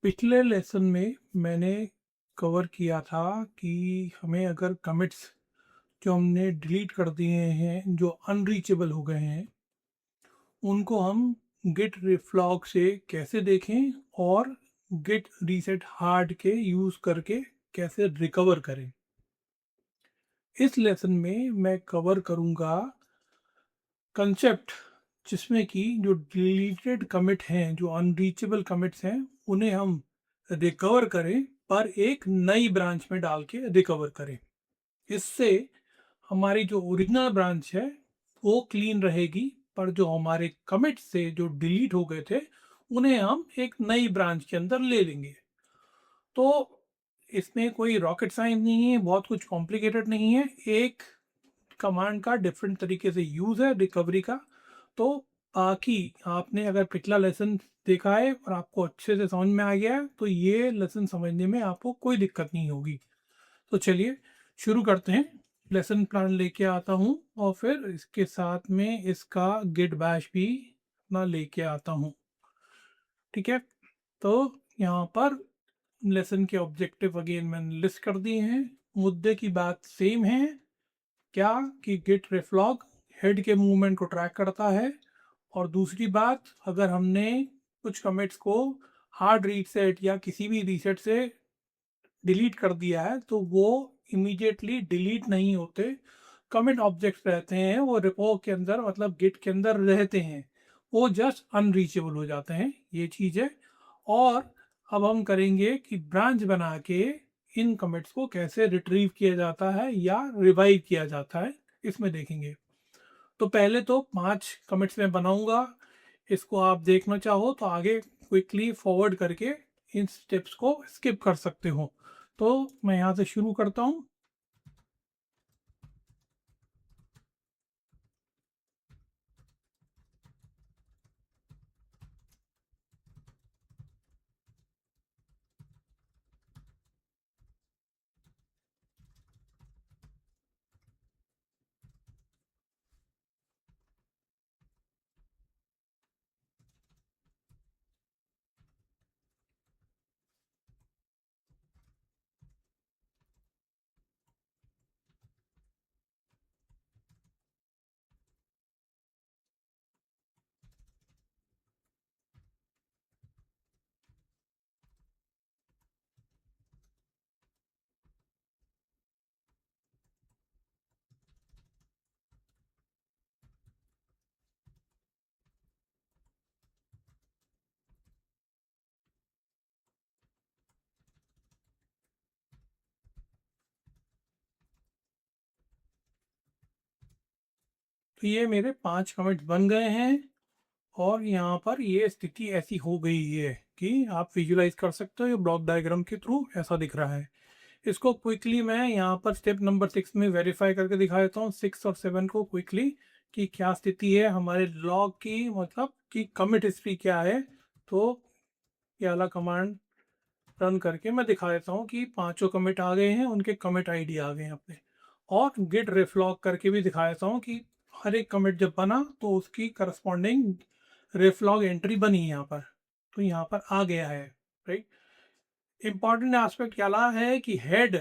पिछले लेसन में मैंने कवर किया था कि हमें अगर कमिट्स जो हमने डिलीट कर दिए हैं, जो अनरीचेबल हो गए हैं, उनको हम गिट रिफ्लॉग से कैसे देखें और गिट रीसेट हार्ड के यूज़ करके कैसे रिकवर करें। इस लेसन में मैं कवर करूँगा कंसेप्ट जिसमें कि जो डिलीटेड कमिट हैं, जो अनरीचेबल कमिट्स हैं, उन्हें हम रिकवर करें पर एक नई ब्रांच में डाल के रिकवर करें। इससे हमारी जो ओरिजिनल ब्रांच है वो क्लीन रहेगी, पर जो हमारे कमिट से जो डिलीट हो गए थे उन्हें हम एक नई ब्रांच के अंदर ले लेंगे। तो इसमें कोई रॉकेट साइंस नहीं है, बहुत कुछ कॉम्प्लिकेटेड नहीं है। एक कमांड का डिफरेंट तरीके से यूज़ है रिकवरी का। तो बाकी आपने अगर पिछला लेसन देखा है और आपको अच्छे से समझ में आ गया है तो ये लेसन समझने में आपको कोई दिक्कत नहीं होगी। तो चलिए शुरू करते हैं। लेसन प्लान लेके आता हूँ और फिर इसके साथ में इसका गिट बैश भी अपना लेके आता हूँ। ठीक है, तो यहाँ पर लेसन के ऑब्जेक्टिव अगेन मैंने लिस्ट कर दिए हैं। मुद्दे की बात सेम है, क्या कि गिट रिफ्लॉग हेड के मूवमेंट को ट्रैक करता है। और दूसरी बात, अगर हमने कुछ कमिट्स को हार्ड रीसेट या किसी भी रीसेट से डिलीट कर दिया है तो वो इमीडिएटली डिलीट नहीं होते। कमिट ऑब्जेक्ट्स रहते हैं वो रिपो के अंदर, मतलब गिट के अंदर रहते हैं, वो जस्ट अनरीचेबल हो जाते हैं, ये चीज़ है। और अब हम करेंगे कि ब्रांच बना के इन कमिट्स को कैसे रिट्रीव किया जाता है या रिवाइव किया जाता है, इसमें देखेंगे। तो पहले तो 5 कमिट्स में बनाऊंगा। इसको आप देखना चाहो तो आगे क्विकली फॉरवर्ड करके इन स्टेप्स को स्किप कर सकते हो। तो मैं यहाँ से शुरू करता हूँ। तो ये मेरे 5 कमिट्स बन गए हैं और यहाँ पर ये स्थिति ऐसी हो गई है कि आप विजुलाइज कर सकते हो, ये ब्लॉक डायग्राम के थ्रू ऐसा दिख रहा है। इसको क्विकली मैं यहाँ पर स्टेप नंबर 6 में वेरीफाई करके दिखा देता हूँ, 6 और 7 को क्विकली, कि क्या स्थिति है हमारे लॉग की, मतलब कि कमिट हिस्ट्री क्या है। तो ये वाला कमांड रन करके मैं दिखा देता हूँ कि पांचों कमिट आ गए हैं, उनके कमिट आईडी आ गए हैं अपने। और गिट रिफ्लॉग करके भी दिखा देता हूँ कि हर एक कमिट जब बना तो उसकी करस्पॉन्डिंग रिफ्लॉग एंट्री बनी यहाँ पर, तो यहाँ पर आ गया है। राइट, इंपॉर्टेंट एस्पेक्ट क्या रहा है कि हेड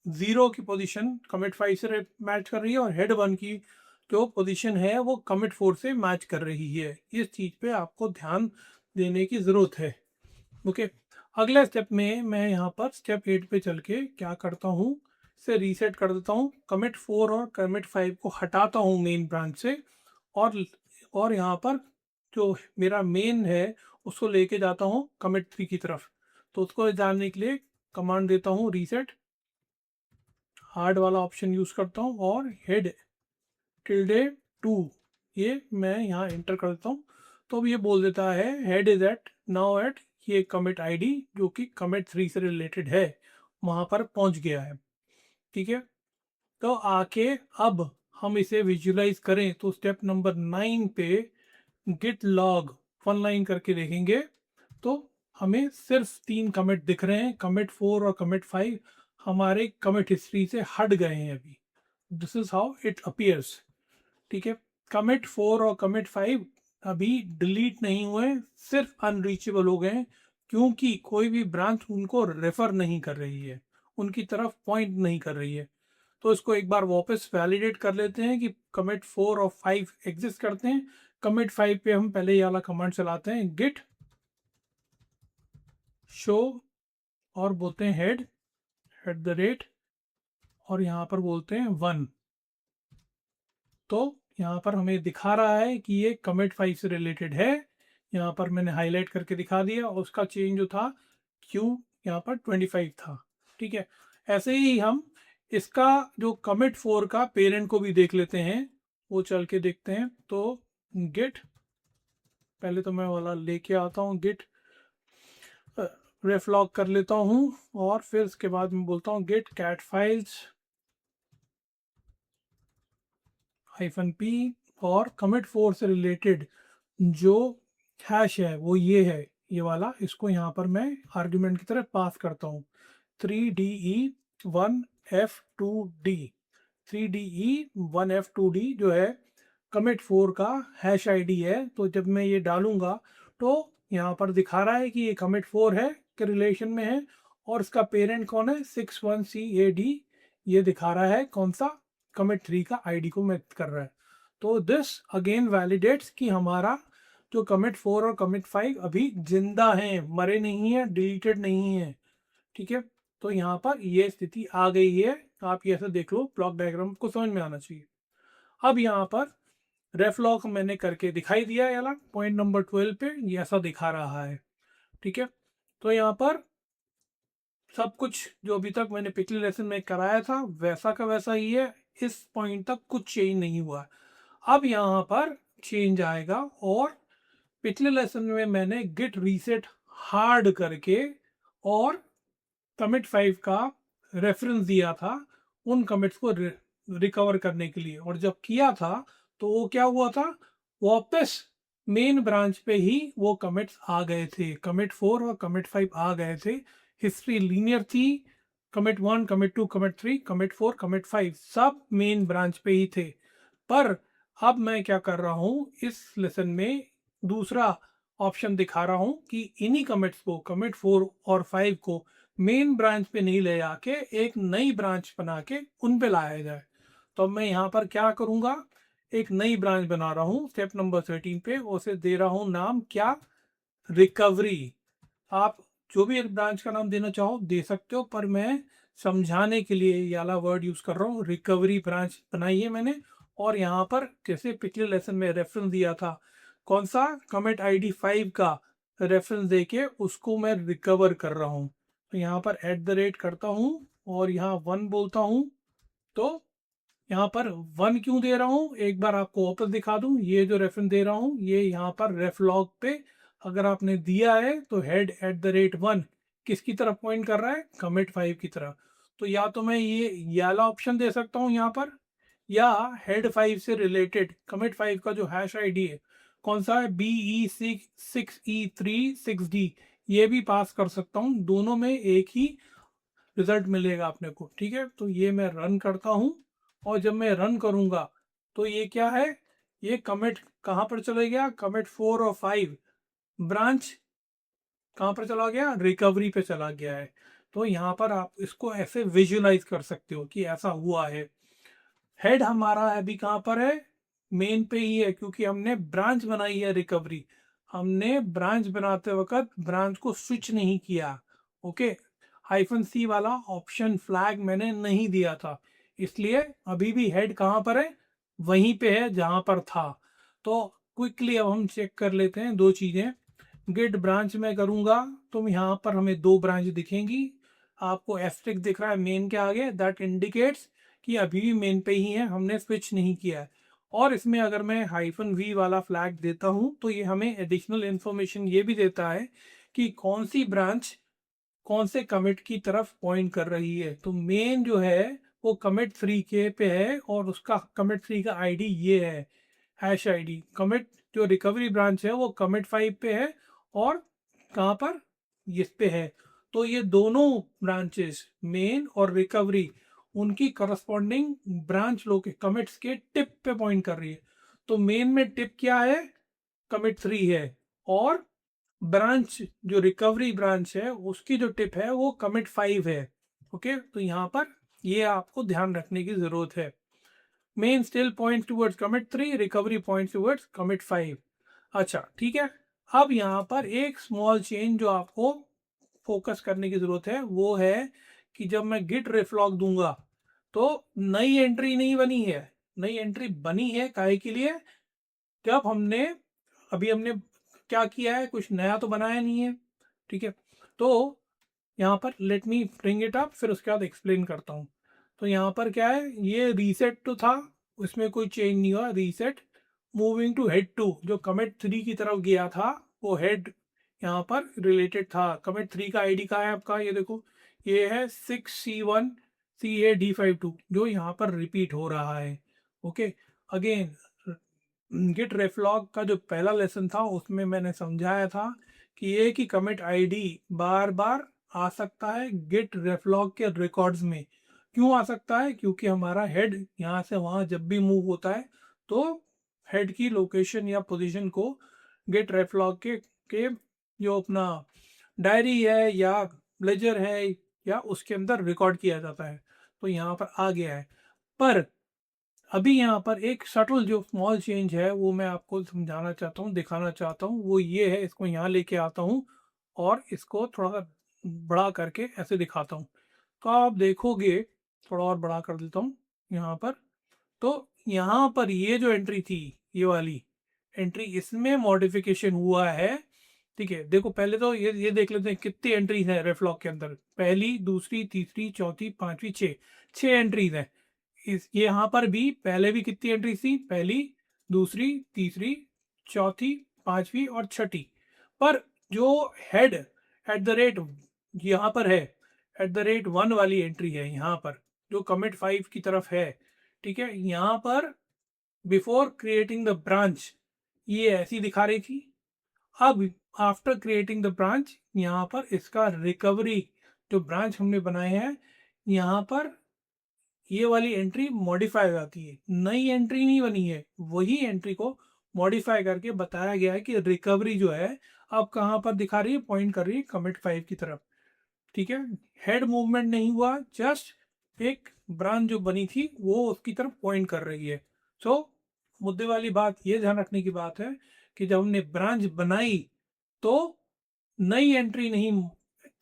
0 की पोजीशन कमिट 5 से मैच कर रही है और हेड 1 की जो पोजीशन है वो कमिट 4 से मैच कर रही है। इस चीज़ पे आपको ध्यान देने की ज़रूरत है। ओके, अगले स्टेप में मैं यहाँ पर स्टेप 8 पे चल के क्या करता हूँ, इसे रीसेट कर देता हूँ, कमिट 4 और कमिट 5 को हटाता हूँ मेन ब्रांच से। और और यहाँ पर जो मेरा मेन है उसको लेके जाता हूँ कमिट 3 की तरफ। तो उसको जानने के लिए कमांड देता हूँ रीसेट, हार्ड वाला ऑप्शन यूज़ करता हूँ और हेड टिल्डे 2, ये मैं यहाँ एंटर कर देता हूँ। तो अब ये बोल देता है head is at now at ये कमिट आईडी जो कि कमिट 3 से रिलेटेड है, वहाँ पर पहुँच गया है। ठीक है, तो आके अब हम इसे विजुलाइज करें तो स्टेप नंबर 9 पे गिट लॉग वन लाइन करके देखेंगे तो हमें सिर्फ 3 कमिट दिख रहे हैं, कमिट 4 और कमिट 5 हमारे कमिट हिस्ट्री से हट गए हैं अभी। This is how it appears. ठीक है, कमिट 4 और कमिट 5 अभी डिलीट नहीं हुए, सिर्फ अनरीचेबल हो गए हैं, क्योंकि कोई भी ब्रांच उनको रेफर नहीं कर रही है, उनकी तरफ पॉइंट नहीं कर रही है। तो इसको एक बार वापस वैलिडेट कर लेते हैं कि कमिट 4 और 5 एग्जिस्ट करते हैं। कमिट 5 पे हम पहले ये वाला कमांड चलाते हैं, गिट शो, और बोलते हैं हेड @ और यहाँ पर बोलते हैं 1। तो यहाँ पर हमें दिखा रहा है कि ये कमिट 5 से रिलेटेड है। यहाँ पर मैंने हाईलाइट करके दिखा दिया, और उसका चेंज जो था क्यू यहाँ पर 25 था। ठीक है, ऐसे ही हम इसका जो कमिट 4 का पेरेंट को भी देख लेते हैं, वो चल के देखते हैं। तो गिट, पहले तो मैं वाला लेके आता हूँ, गिट रेफ लॉग कर लेता हूँ, और फिर उसके बाद मैं बोलता हूँ गिट कैट फाइल्स -p, और कमिट 4 से रिलेटेड जो हैश है वो ये है, ये वाला। इसको यहाँ पर मैं आर्ग्यूमेंट की तरह पास करता हूँ, 3DE1F2D। 3DE1F2D जो है कमिट 4 का हैश आईडी है। तो जब मैं ये डालूंगा तो यहाँ पर दिखा रहा है कि ये कमिट 4 है के रिलेशन में है, और इसका पेरेंट कौन है, 61CAD। ये दिखा रहा है कौन सा, कमिट 3 का आईडी को मैच कर रहा है। तो दिस अगेन वैलिडेट्स कि हमारा जो कमिट 4 और कमिट 5 अभी जिंदा हैं, मरे नहीं है, डिलीटेड नहीं है। ठीक है, तो यहाँ पर ये स्थिति आ गई है। आप ये ऐसे देख लो, ब्लॉक डायग्राम को समझ में आना चाहिए। अब यहाँ पर रेफ लॉक मैंने करके दिखाई दिया है, वाला पॉइंट नंबर 12 पे ये ऐसा दिखा रहा है। ठीक है, तो यहाँ पर सब कुछ जो अभी तक मैंने पिछले लेसन में कराया था वैसा का वैसा ही है। इस पॉइंट तक कुछ चेंज नहीं हुआ। अब यहाँ पर चेंज आएगा, और पिछले लेसन में मैंने गिट रीसेट हार्ड करके और कमिट 5 का रेफरेंस दिया था उन कमिट्स को रिकवर करने के लिए। और जब किया था तो वो क्या हुआ था, वापस मेन ब्रांच पे ही वो कमिट्स आ गए थे, कमिट 4 और कमिट 5 आ गए थे। हिस्ट्री लीनियर थी, commit 1, commit 2, commit 3, commit 4, commit 5 सब मेन ब्रांच पे ही थे। पर अब मैं क्या कर रहा हूँ, इस लेसन में दूसरा ऑप्शन दिखा रहा हूँ कि इन्हीं कमिट्स को, कमिट 4 और 5 को मेन ब्रांच पे नहीं ले जाके एक नई ब्रांच बना के उन पे लाया जाए। तो अब मैं यहाँ पर क्या करूँगा, एक नई ब्रांच बना रहा हूँ स्टेप नंबर 13 पे, उसे दे रहा हूँ नाम क्या, रिकवरी। आप जो भी एक ब्रांच का नाम देना चाहो दे सकते हो, पर मैं समझाने के लिए ये वाला वर्ड यूज कर रहा हूँ। रिकवरी ब्रांच बनाई है मैंने, और यहाँ पर जैसे पिछले लेसन में रेफरेंस दिया था कौन सा, कमिट आईडी 5 का रेफरेंस देके उसको मैं रिकवर कर रहा हूँ। तो यहाँ पर करता हूँ और यहाँ 1 बोलता हूँ। तो यहाँ पर 1 क्यों दे रहा हूँ, एक बार आपको वापस दिखा दूं। ये जो रेफरेंस दे रहा हूँ ये यहाँ पर रेफ लॉग पे अगर आपने दिया है तो हेड @1 किसकी तरफ पॉइंट कर रहा है, कमिट 5 की तरफ। तो या तो मैं ये वाला ऑप्शन दे सकता हूँ यहाँ पर, या हेड 5 से रिलेटेड कमिट 5 का जो हैश आईडी है कौन सा है, BE6E36D, ये भी पास कर सकता हूँ। दोनों में एक ही रिजल्ट मिलेगा अपने को। ठीक है, तो ये मैं रन करता हूँ, और जब मैं रन करूंगा तो ये क्या है, ये कमिट कहाँ पर चले गया, कमिट 4 और 5 ब्रांच कहाँ पर चला गया, रिकवरी पे चला गया है। तो यहाँ पर आप इसको ऐसे विजुलाइज कर सकते हो कि ऐसा हुआ है। हेड हमारा अभी कहाँ पर है, मेन पे ही है, क्योंकि हमने ब्रांच बनाई है रिकवरी। हमने ब्रांच बनाते वक्त ब्रांच को स्विच नहीं किया। ओके, -C वाला ऑप्शन फ्लैग मैंने नहीं दिया था, इसलिए अभी भी हेड कहाँ पर है, वहीं पे है जहां पर था। तो क्विकली अब हम चेक कर लेते हैं दो चीजें। गिट ब्रांच में करूंगा तो यहाँ पर हमें दो ब्रांच दिखेंगी। आपको एस्ट्रिक दिख रहा है मेन के आगे, दैट इंडिकेट्स कि अभी भी मेन पे ही है, हमने स्विच नहीं किया है। और इसमें अगर मैं -V वाला फ्लैग देता हूं तो ये हमें एडिशनल इंफॉर्मेशन ये भी देता है कि कौन सी ब्रांच कौन से कमिट की तरफ पॉइंट कर रही है। तो मेन जो है वो कमिट 3 के पे है, और उसका कमिट 3 का आईडी ये है, हैश आईडी। कमिट जो रिकवरी ब्रांच है वो कमिट 5 पे है, और कहाँ पर, इस पे है। तो ये दोनों ब्रांचेस मेन और रिकवरी उनकी करस्पॉन्डिंग ब्रांच लोग कमिट्स के टिप पे पॉइंट कर रही है। तो मेन में टिप क्या है, कमिट 3 है, और ब्रांच जो रिकवरी ब्रांच है उसकी जो टिप है वो कमिट 5 है। ओके, तो यहाँ पर ये आपको ध्यान रखने की ज़रूरत है। Main still point towards commit 3, recovery point towards commit 5। अच्छा ठीक है, अब यहाँ पर एक स्मॉल चेंज जो आपको फोकस करने की ज़रूरत है वो है कि जब मैं गिट रेफलॉग दूंगा तो नई एंट्री नहीं बनी है। नई एंट्री बनी है काहे के लिए? जब हमने अभी हमने क्या किया है, कुछ नया तो बनाया नहीं है। ठीक है, तो यहाँ पर let me bring it up, फिर उसके बाद एक्सप्लेन करता हूँ। तो यहाँ पर क्या है, ये रीसेट तो था, उसमें कोई चेंज नहीं हुआ। रीसेट मूविंग टू हेड 2 जो कमिट 3 की तरफ गया था वो हेड यहाँ पर रिलेटेड था। कमिट 3 का आईडी कहाँ है आपका, ये देखो, ये है 6C1CAD52 जो यहाँ पर रिपीट हो रहा है। ओके, अगेन गिट रेफलॉग का जो पहला लेसन था उसमें मैंने समझाया था कि एक ही कमिट आईडी बार बार आ सकता है गिट रेफलॉग के रिकॉर्ड्स में। क्यों आ सकता है? क्योंकि हमारा हेड यहाँ से वहाँ जब भी मूव होता है तो हेड की लोकेशन या पोजीशन को गिट रेफलॉग के जो अपना डायरी है या लेजर है या उसके अंदर रिकॉर्ड किया जाता है। तो यहाँ पर आ गया है। पर अभी यहाँ पर एक सटल जो स्मॉल चेंज है वो मैं आपको समझाना चाहता हूँ, दिखाना चाहता हूँ। वो ये है, इसको यहाँ लेके आता हूँ और इसको थोड़ा सा बड़ा करके ऐसे दिखाता हूँ। तो आप देखोगे, थोड़ा और बड़ा कर देता हूँ यहाँ पर। तो यहाँ पर ये जो एंट्री थी, ये वाली एंट्री, इसमें मॉडिफिकेशन हुआ है। ठीक है, देखो पहले तो ये देख लेते हैं कितनी एंट्रीज हैं रेफलॉग के अंदर। पहली, दूसरी, तीसरी, चौथी, पांचवी, छह एंट्रीज हैं। इस यहाँ पर भी पहले भी कितनी एंट्री थी, पहली, दूसरी, तीसरी, चौथी, पांचवी और छठी। पर जो हेड एट द रेट यहाँ पर है, एट द रेट 1 वाली एंट्री है यहाँ पर जो कमिट 5 की तरफ है। ठीक है, यहाँ पर बिफोर क्रिएटिंग द ब्रांच ये ऐसी दिखा रही थी। अब आफ्टर क्रिएटिंग द ब्रांच यहाँ पर इसका रिकवरी जो ब्रांच हमने बनाए हैं यहाँ पर ये वाली एंट्री मॉडिफाई हो जाती है। नई एंट्री नहीं बनी है, वही एंट्री को मॉडिफाई करके बताया गया है कि रिकवरी जो है अब कहाँ पर दिखा रही है, पॉइंट कर रही है कमिट 5 की तरफ। ठीक है, हेड मूवमेंट नहीं हुआ, जस्ट एक ब्रांच जो बनी थी वो उसकी तरफ पॉइंट कर रही है। सो मुद्दे वाली बात ये ध्यान रखने की बात है कि जब हमने ब्रांच बनाई तो नई एंट्री नहीं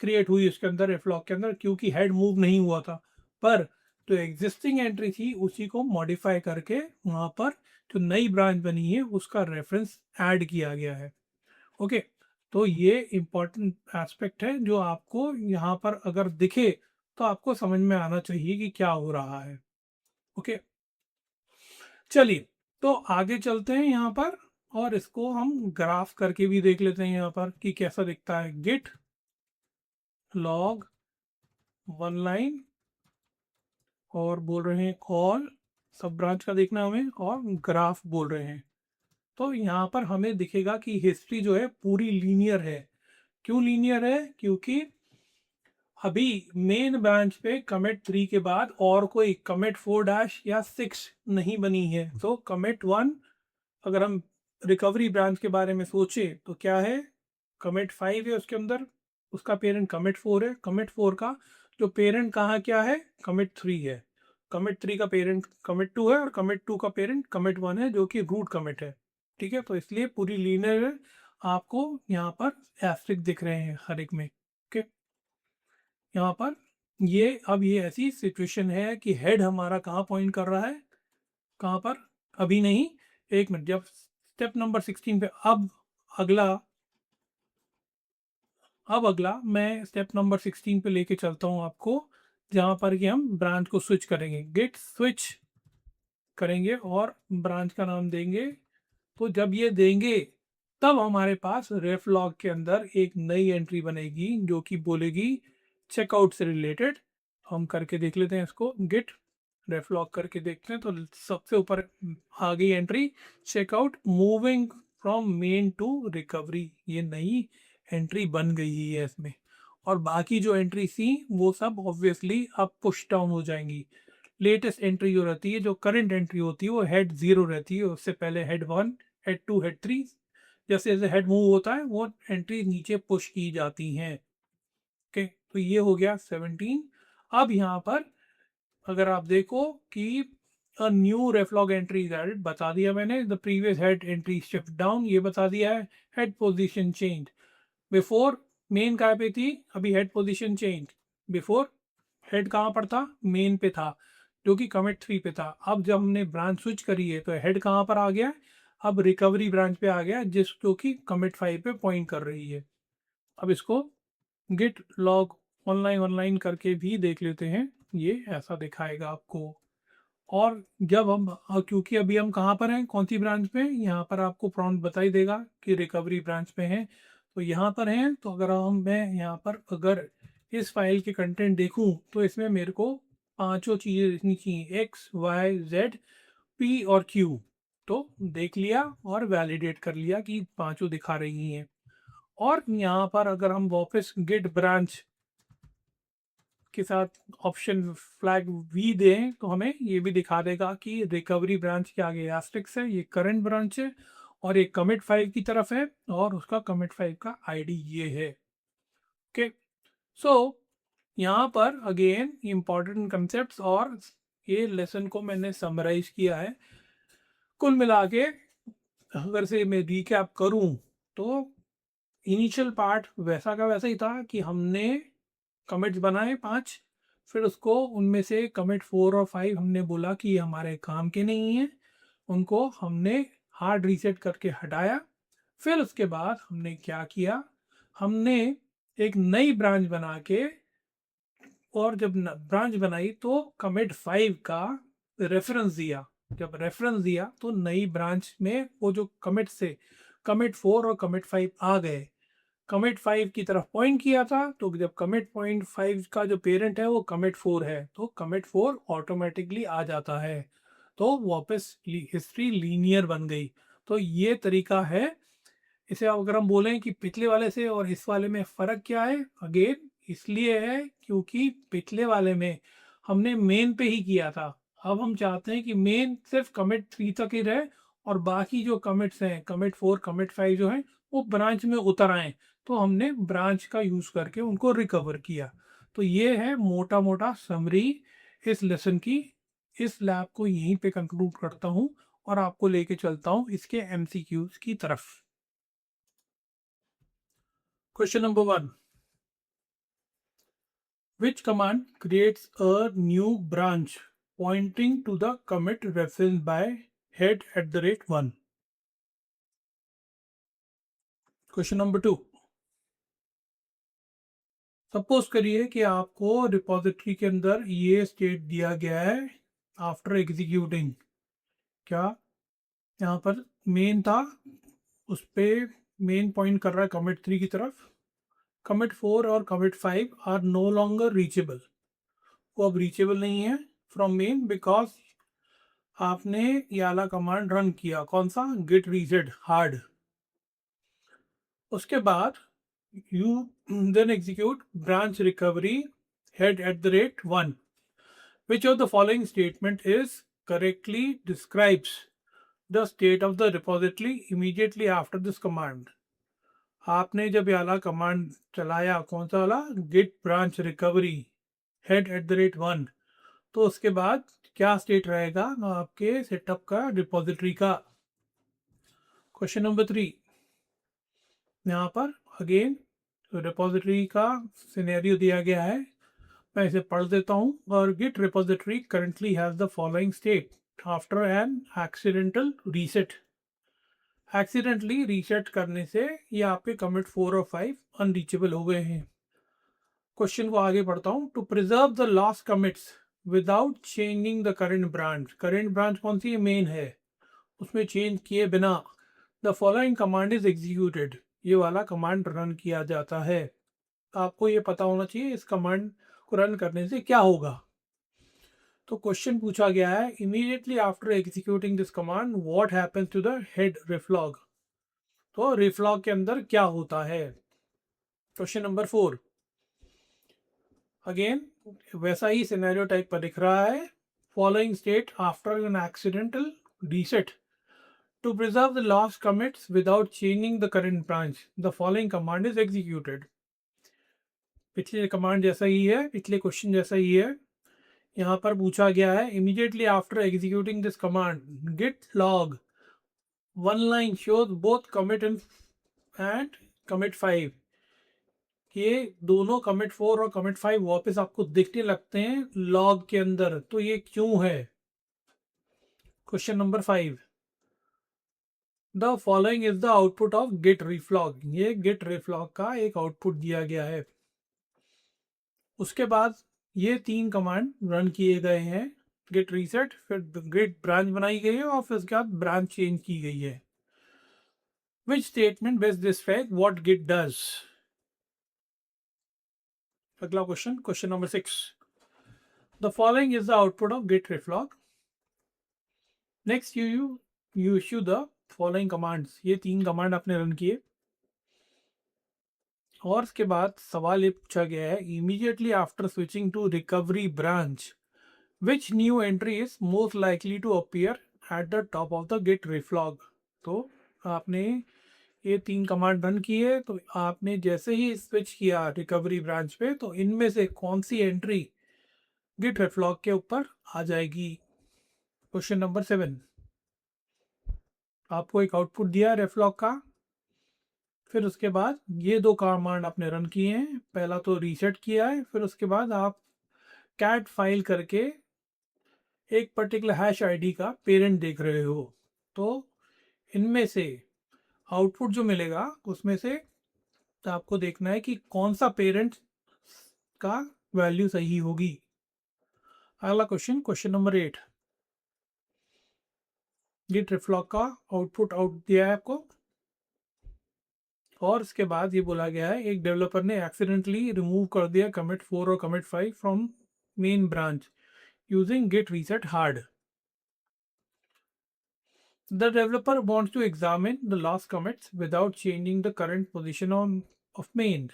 क्रिएट हुई उसके अंदर, रेफलॉग के अंदर, क्योंकि हेड मूव नहीं हुआ था। पर जो एग्जिस्टिंग एंट्री थी उसी को मॉडिफाई करके वहां पर जो नई ब्रांच बनी है उसका रेफरेंस ऐड किया गया है। ओके, तो ये इम्पोर्टेंट एस्पेक्ट है जो आपको यहाँ पर अगर दिखे तो आपको समझ में आना चाहिए कि क्या हो रहा है। ओके, चलिए, तो आगे चलते हैं यहाँ पर और इसको हम ग्राफ करके भी देख लेते हैं यहाँ पर कि कैसा दिखता है। गिट लॉग 1 लाइन और बोल रहे हैं कॉल, सब ब्रांच का देखना हमें, और ग्राफ बोल रहे हैं। तो यहाँ पर हमें दिखेगा कि हिस्ट्री जो है पूरी लीनियर है। क्यों लीनियर है? क्योंकि अभी मेन ब्रांच पे कमिट 3 के बाद और कोई कमिट 4 डैश या 6 नहीं बनी है। तो कमिट 1, अगर हम रिकवरी ब्रांच के बारे में सोचे तो क्या है, कमिट 5 है उसके अंदर, उसका पेरेंट कमिट 4 है। कमिट 4 का जो पेरेंट कहाँ क्या है, कमिट 3 है। कमिट 3 का पेरेंट कमिट 2 है और कमिट 2 का पेरेंट कमिट 1 है जो कि रूट कमिट है। ठीक है, तो इसलिए पूरी लीनियर आपको यहाँ पर एस्ट्रिक दिख रहे हैं हर एक में। ओके, यहाँ पर ये अब ये ऐसी सिचुएशन है कि हेड हमारा कहाँ पॉइंट कर रहा है, कहाँ पर, अभी नहीं, एक मिनट, जब स्टेप नंबर 16 पे, अगला अगला मैं स्टेप नंबर 16 पे लेके चलता हूँ आपको, जहाँ पर कि हम ब्रांच को स्विच करेंगे, गेट स्विच करेंगे और ब्रांच का नाम देंगे। तो जब ये देंगे तब हमारे पास रेफ लॉग के अंदर एक नई एंट्री बनेगी जो कि बोलेगी चेकआउट से रिलेटेड। हम करके देख लेते हैं इसको, गिट रेफ लॉग करके देखते हैं। तो सबसे ऊपर आ गई entry, checkout moving from main to recovery, ये नई एंट्री बन गई है इसमें। और बाकी जो एंट्री थी वो सब ऑब्वियसली अब पुश डाउन हो जाएंगी। लेटेस्ट एंट्री जो रहती है, जो करंट एंट्री होती है, वो हेड 0 रहती है, उससे पहले हेड 1, हेड 2, हेड 3, जैसे जैसे हेड मूव होता है वो एंट्री नीचे पुश की जाती हैं। ओके, तो ये हो गया 17। अब यहाँ पर अगर आप देखो कि अ न्यू रेफलॉग एंट्री एडेड बता दिया मैंने, the previous head entry shift down ये बता दिया है, head position change before main कहाँ पे थी, अभी head position change before head कहाँ पर था, मेन पे था जो कि कमिट 3 पे था। अब जब हमने ब्रांच स्विच करी है तो हेड कहाँ पर आ गया, अब रिकवरी ब्रांच पे आ गया जिस जो कि कमिट 5 पे पॉइंट कर रही है। अब इसको गिट लॉग ऑनलाइन ऑनलाइन करके भी देख लेते हैं, ये ऐसा दिखाएगा आपको। और जब हम क्योंकि अभी हम कहाँ पर हैं, कौन सी ब्रांच पे हैं, यहाँ पर आपको प्रॉम्प्ट बता ही देगा कि रिकवरी ब्रांच पे हैं, तो यहाँ पर हैं। तो अगर मैं यहाँ पर अगर इस फाइल के कंटेंट देखूँ तो इसमें मेरे को पांचों चीज़ें दिखनी चाहिए, एक्स वाई जेड पी और क्यू। तो देख लिया और वैलिडेट कर लिया कि पांचों दिखा रही हैं। और यहाँ पर अगर हम वापस गिट ब्रांच के साथ ऑप्शन फ्लैग वी दें तो हमें ये भी दिखा देगा कि रिकवरी ब्रांच के आगे एस्टेरिस्क है, ये करंट ब्रांच है और ये कमिट 5 की तरफ है और उसका कमिट 5 का आईडी ये है। ओके, सो यहाँ पर अगेन इंपॉर्टेंट कंसेप्ट्स और ये लेसन को मैंने समराइज किया है। कुल मिला के अगर से मैं रिकैप करूँ तो इनिशियल पार्ट वैसा का वैसा ही था कि हमने कमिट्स बनाए 5, फिर उसको उनमें से कमिट 4 और 5 हमने बोला कि ये हमारे काम के नहीं हैं, उनको हमने हार्ड रीसेट करके हटाया। फिर उसके बाद हमने क्या किया, हमने एक नई ब्रांच बना के, और जब ब्रांच बनाई तो कमिट 5 का रेफरेंस दिया। जब रेफरेंस दिया तो नई ब्रांच में वो जो कमिट से कमिट 4 और कमिट 5 आ गए, कमिट 5 की तरफ पॉइंट किया था, तो जब कमिट पॉइंट 5 का जो पेरेंट है वो कमिट 4 है तो कमिट 4 ऑटोमेटिकली आ जाता है, तो वापस हिस्ट्री लीनियर बन गई। तो ये तरीका है। इसे अगर हम बोलें कि पिछले वाले से और इस वाले में फ़र्क क्या है, अगेन इसलिए है क्योंकि पिछले वाले में हमने मेन पे ही किया था, अब हम चाहते हैं कि मेन सिर्फ कमिट 3 तक ही रहे और बाकी जो कमिट्स हैं कमिट 4 कमिट 5 जो हैं वो ब्रांच में उतर आए, तो हमने ब्रांच का यूज़ करके उनको रिकवर किया। तो ये है मोटा मोटा समरी इस लेसन की। इस लैब को यहीं पे कंक्लूड करता हूँ और आपको लेके चलता हूँ इसके एमसीक्यूज की तरफ। Question number 1. Which command creates a new branch pointing to the commit reference by head@1? Question number 2. Suppose करिए कि आपको रिपोजिटरी के अंदर ये स्टेट दिया गया है आफ्टर एग्जीक्यूटिंग, क्या यहाँ पर मेन था उस पर मेन पॉइंट कर रहा है कमिट 3 की तरफ, कमिट 4 और commit 5 are no longer reachable, वो अब रीचेबल नहीं है फ्रॉम मेन बिकॉज आपने ये वाला कमांड रन किया, कौन सा, गिट रीसेट हार्ड। उसके बाद you then execute branch recovery head@1, which of the following statement is correctly describes the state of the repository immediately after this command। आपने जब ये वाला कमांड चलाया, कौन सा वाला, गिट ब्रांच रिकवरी head@1, तो उसके बाद क्या स्टेट रहेगा आपके सेटअप का रिपोजिटरी का। क्वेश्चन नंबर 3, यहाँ पर अगेन रिपोजिटरी का सिनेरियो दिया गया है, मैं इसे पढ़ देता हूँ। और git repository currently has the following state after an accidental reset. Accidentally reset करने से ये आपके कमिट 4 और 5 अनरीचेबल हो गए हैं। क्वेश्चन को आगे बढ़ता हूँ। To preserve the lost commits without changing the current branch, current branch कौन सी है, मेन है, उसमें चेंज किए बिना the following command is executed, ये वाला कमांड रन किया जाता है। आपको ये पता होना चाहिए इस कमांड को रन करने से क्या होगा। तो क्वेश्चन पूछा गया है, immediately after executing this command what happens to the head reflog, तो रिफ्लॉग के अंदर क्या होता है। क्वेश्चन नंबर 4, अगेन वैसा ही सिनेरियो टाइप पर दिख रहा है, following state after an accidental reset To preserve the lost commits without changing the current branch, the following command is executed. पिछले कमांड जैसा ही है, पिछले क्वेश्चन जैसा ही है. यहाँ पर पूछा गया है immediately after executing this command git log one line shows both commit and commit 5. ये दोनों commit 4 और commit 5 वापस आपको दिखने लगते हैं log के अंदर. तो ये क्यों है? Question number 5. The following is the output of git reflog. ये git reflog का एक आउटपुट दिया गया है. उसके बाद ये 3 कमांड रन किए गए हैं. git reset, फिर git ब्रांच बनाई गई है और फिर उसके बाद ब्रांच चेंज की गई है. Which statement best describe what git does. अगला question, question number 6. The following is the output of git reflog. Next you issue the following commands. ये 3 कमांड आपने रन किए और उसके बाद सवाल ये पूछा गया है immediately after switching to recovery branch which new entry is most likely to appear at the top of the git reflog. तो आपने ये 3 कमांड रन किए, तो आपने जैसे ही स्विच किया रिकवरी ब्रांच पे तो इनमें से कौन सी एंट्री गिट रिफ्लॉग के ऊपर आ जाएगी. Question number 7. आपको एक आउटपुट दिया रिफ्लॉग का, फिर उसके बाद ये 2 कमांड आपने रन किए हैं. पहला तो रीसेट किया है, फिर उसके बाद आप कैट फाइल करके एक पर्टिकुलर हैश आईडी का पेरेंट देख रहे हो. तो इनमें से आउटपुट जो मिलेगा उसमें से तो आपको देखना है कि कौन सा पेरेंट का वैल्यू सही होगी. अगला क्वेश्चन, क्वेश्चन नंबर 8. गिट रिफ्लॉग का आउटपुट दिया है आपको और इसके बाद ये बोला गया है एक डेवलपर ने एक्सीडेंटली रिमूव कर दिया कमिट 4 और commit 5 from main branch using git reset hard. The developer wants to examine the last commits without changing the current position of main.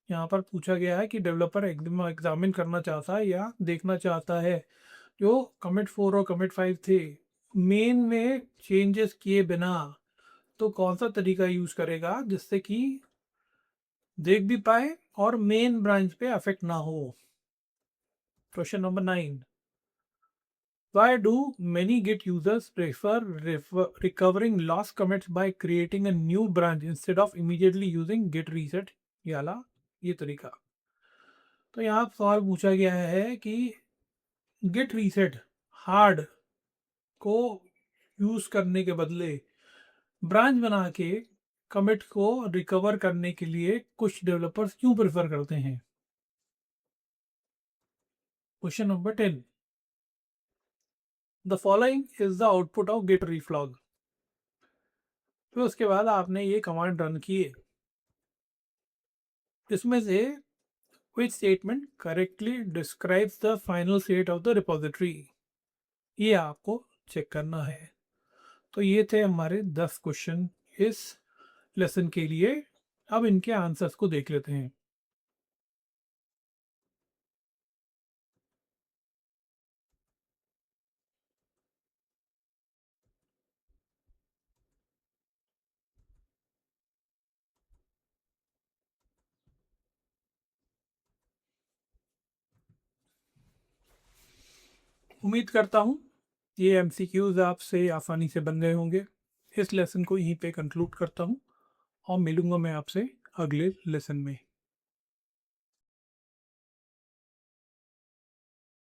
यहाँ पर पूछा गया है कि डेवलपर एग्जामिन करना चाहता है या देखना चाहता है जो कमिट 4 और कमिट 5 थे मेन में चेंजेस किए बिना, तो कौन सा तरीका यूज करेगा जिससे कि देख भी पाए और मेन ब्रांच पे अफेक्ट ना हो. Question number 9. Why do many Git users prefer recovering lost commits by creating a new branch instead of immediately using git reset वाला ये तरीका. तो यहाँ सवाल पूछा गया है कि git reset हार्ड को यूज करने के बदले ब्रांच बना के कमिट को रिकवर करने के लिए कुछ डेवलपर्स क्यों प्रेफर करते हैं. Question number 10. The following is the output of git reflog. फिर उसके बाद आपने ये कमांड रन किए, इसमें से which statement correctly describes the final state of the repository, ये आपको चेक करना है. तो ये थे हमारे 10 क्वेश्चन इस लेसन के लिए. अब इनके आंसर्स को देख लेते हैं. उम्मीद करता हूँ ये एमसीक्यूज आपसे आसानी से बन गए होंगे. इस लेसन को यहीं पे कंक्लूड करता हूँ और मिलूंगा मैं आपसे अगले लेसन में.